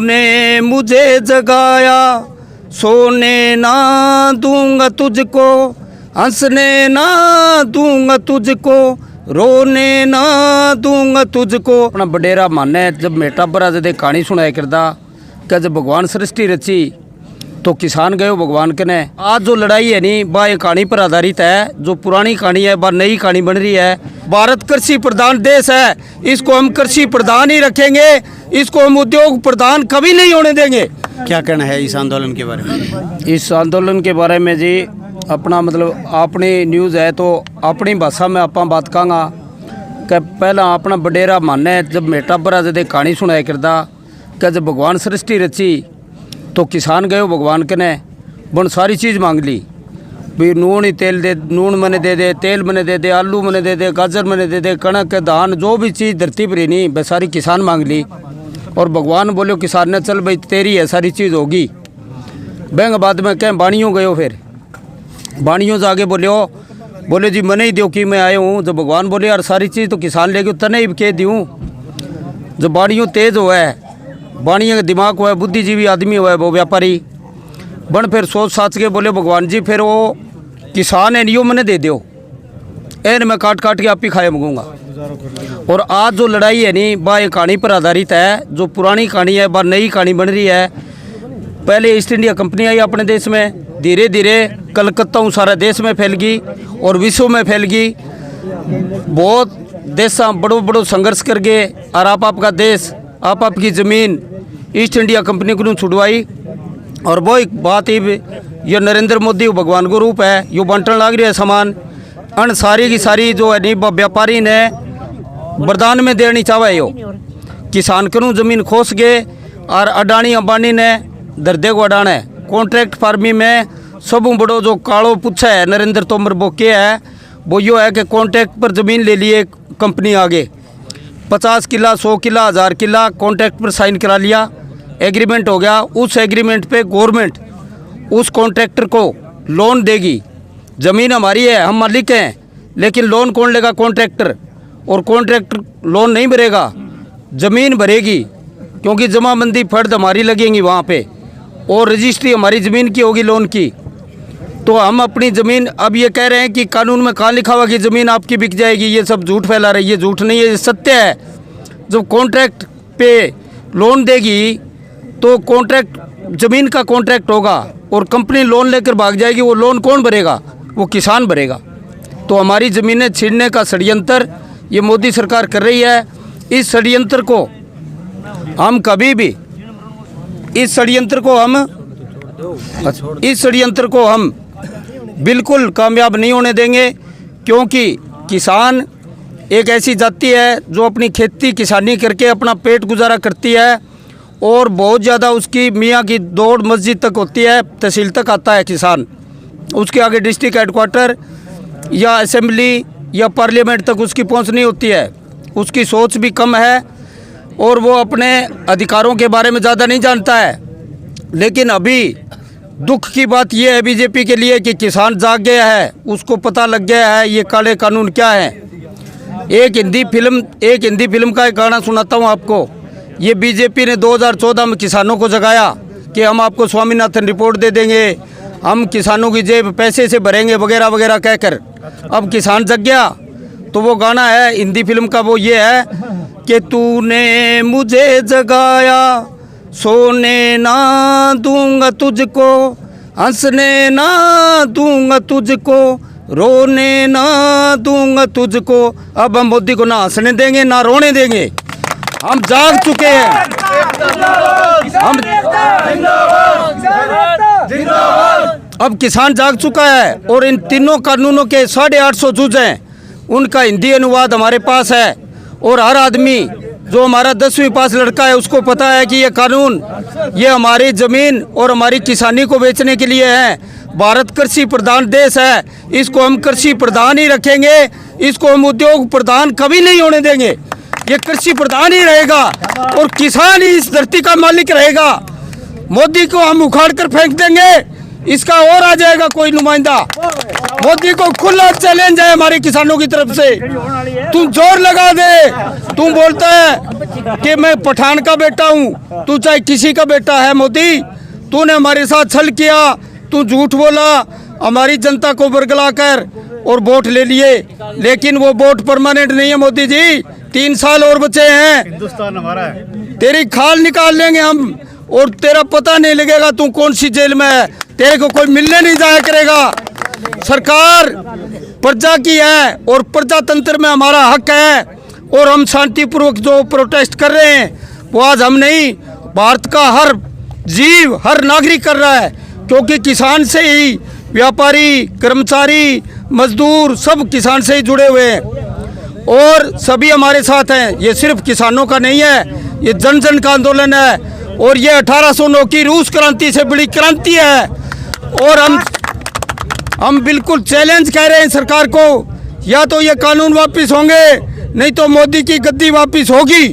तूने मुझे जगाया, सोने ना दूंगा तुझको, हंसने ना दूंगा तुझको, रोने ना दूंगा तुझको। अपना बडेरा माने जब मेटा बरा जदे कहानी सुनाया करदा कि जब भगवान सृष्टि रची तो किसान गए भगवान के ने। आज जो लड़ाई है नी बा ये कहानी पर आधारित है। जो पुरानी कहानी है बा नई कहानी बन रही है। भारत कृषि प्रधान देश है, इसको हम कृषि प्रधान ही रखेंगे, इसको हम उद्योग प्रधान कभी नहीं होने देंगे। क्या कहना है इस आंदोलन के बारे में? इस आंदोलन के बारे में जी अपना मतलब अपनी न्यूज़ है तो अपनी भाषा में आप बात कहूँगा कि पहला अपना बडेरा माने जब मेटा बरा जदे कहानी सुनाया करदा कि जब भगवान सृष्टि रची तो किसान गए भगवान के ने बन सारी चीज़ मांग ली भी नून ही तेल दे, नून मने दे दे, तेल मने दे दे, आलू मने दे दे, गाजर मने दे दे, कणक धान जो भी चीज़ धरती पर ही नहीं वह सारी किसान मांग ली। और भगवान बोलो किसान ने चल भाई तेरी है सारी चीज़ होगी। बैंक बाद में कहें बाणियों गयो, फिर बाणियों से आगे बोले जी मने ही दो कि मैं आया हूँ। जब भगवान बोले यार सारी चीज़ तो किसान लेके तने ही कह दूँ। जब बाणियों तेज हुआ है, बाणियों का दिमाग हुआ है, बुद्धिजीवी आदमी हुआ है वो व्यापारी बन, फिर सोच साच के बोले भगवान जी फिर वो किसान है यो मैंने दे दो, एन मैं काट काट के आप ही खाए मंगूंगा। और आज जो लड़ाई है नी बा ये कहानी पर आधारित है। जो पुरानी कहानी है बा नई कहानी बन रही है। पहले ईस्ट इंडिया कंपनी आई अपने देश में, धीरे धीरे कलकत्ता सारा देश में फैल गई और विश्व में फैल गई। बहुत देशा बड़ो बड़ो संघर्ष कर गए और आपका देश आपकी ज़मीन ईस्ट इंडिया कंपनी को छुड़वाई। और वो एक बात ही ये नरेंद्र मोदी भगवान को रूप है, यो बंटन लाग रही है सामान अन सारी की सारी जो है नी व्यापारी ने वरदान में देनी चाहे। यो किसान करूँ ज़मीन खोस गए और अडानी अंबानी ने दर्दे को अडाना है। कॉन्ट्रैक्ट फार्मिंग में सब बड़ो जो कालो पूछा है नरेंद्र तोमर वो क्या है, वो यो है कि कॉन्ट्रैक्ट पर ज़मीन ले लिए कंपनी आगे 50 किला 100 किला 1000 किला कॉन्ट्रैक्ट पर साइन करा लिया, एग्रीमेंट हो गया। उस एग्रीमेंट पे गवर्नमेंट उस कॉन्ट्रैक्टर को लोन देगी। ज़मीन हमारी है, हम मालिक हैं, लेकिन लोन कौन लेगा? कॉन्ट्रैक्टर। और कॉन्ट्रैक्टर लोन नहीं भरेगा, ज़मीन भरेगी, क्योंकि जमाबंदी फर्द हमारी लगेंगी वहाँ पे और रजिस्ट्री हमारी ज़मीन की होगी लोन की। तो हम अपनी ज़मीन अब ये कह रहे हैं कि कानून में कहाँ लिखा हुआ कि ज़मीन आपकी बिक जाएगी, ये सब झूठ फैला रही है। ये झूठ नहीं है, ये सत्य है। जब कॉन्ट्रैक्ट पे लोन देगी तो कॉन्ट्रैक्ट ज़मीन का कॉन्ट्रैक्ट होगा और कंपनी लोन लेकर भाग जाएगी, वो लोन कौन भरेगा? वो किसान भरेगा। तो हमारी ज़मीनें छीनने का षड्यंत्र ये मोदी सरकार कर रही है। इस षड्यंत्र को हम कभी भी इस षड्यंत्र को हम बिल्कुल कामयाब नहीं होने देंगे, क्योंकि किसान एक ऐसी जाति है जो अपनी खेती किसानी करके अपना पेट गुजारा करती है और बहुत ज़्यादा उसकी मियाँ की दौड़ मस्जिद तक होती है, तहसील तक आता है किसान, उसके आगे डिस्ट्रिक्ट हेडक्वार्टर या असेंबली या पार्लियामेंट तक उसकी पहुँच नहीं होती है। उसकी सोच भी कम है और वो अपने अधिकारों के बारे में ज़्यादा नहीं जानता है। लेकिन अभी दुख की बात यह है बीजेपी के लिए कि किसान जाग गया है, उसको पता लग गया है ये काले कानून क्या है। एक हिंदी फिल्म का एक गाना सुनाता हूँ आपको। ये बीजेपी ने 2014 में किसानों को जगाया कि हम आपको स्वामीनाथन रिपोर्ट दे देंगे, हम किसानों की जेब पैसे से भरेंगे वगैरह वगैरह कहकर। अब किसान जग गया तो वो गाना है हिंदी फिल्म का, वो ये है कि तूने मुझे जगाया, सोने ना दूंगा तुझको, हंसने ना दूंगा तुझको, रोने ना दूंगा तुझको। अब हम मोदी को ना हंसने देंगे ना रोने देंगे। हम जाग चुके हैं। अब किसान जाग चुका है और इन तीनों कानूनों के 850 जूज हैं, उनका हिंदी अनुवाद हमारे पास है। और हर आदमी जो हमारा 10वीं पास लड़का है उसको पता है कि ये कानून ये हमारी ज़मीन और हमारी किसानी को बेचने के लिए है। भारत कृषि प्रधान देश है, इसको हम कृषि प्रधान ही रखेंगे, इसको हम उद्योग प्रधान कभी नहीं होने देंगे। ये कृषि प्रधान ही रहेगा और किसान ही इस धरती का मालिक रहेगा। मोदी को हम उखाड़ कर फेंक देंगे, इसका और आ जाएगा कोई नुमाइंदा। मोदी को खुला चैलेंज है हमारे किसानों की तरफ से। तुम जोर लगा दे, तुम बोलता है कि मैं पठान का बेटा हूँ, तू चाहे किसी का बेटा है मोदी, तूने हमारे साथ छल किया, तू झूठ बोला, हमारी जनता को बरगला कर और वोट ले लिए। लेकिन वो वोट परमानेंट नहीं है मोदी जी, 3 साल और बचे हैं। हिंदुस्तान हमारा है। तेरी खाल निकाल लेंगे हम और तेरा पता नहीं लगेगा तू कौन सी जेल में है, तेरे को कोई मिलने नहीं जाया करेगा। सरकार प्रजा की है और प्रजातंत्र में हमारा हक है और हम शांतिपूर्वक जो प्रोटेस्ट कर रहे हैं वो आज हम नहीं, भारत का हर जीव, हर नागरिक कर रहा है, क्योंकि किसान से ही व्यापारी, कर्मचारी, मजदूर सब किसान से ही जुड़े हुए हैं और सभी हमारे साथ हैं। ये सिर्फ किसानों का नहीं है, ये जन जन का आंदोलन है और ये 1809 की रूस क्रांति से बड़ी क्रांति है। और हम बिल्कुल चैलेंज कह रहे हैं सरकार को, या तो ये कानून वापस होंगे नहीं तो मोदी की गद्दी वापस होगी।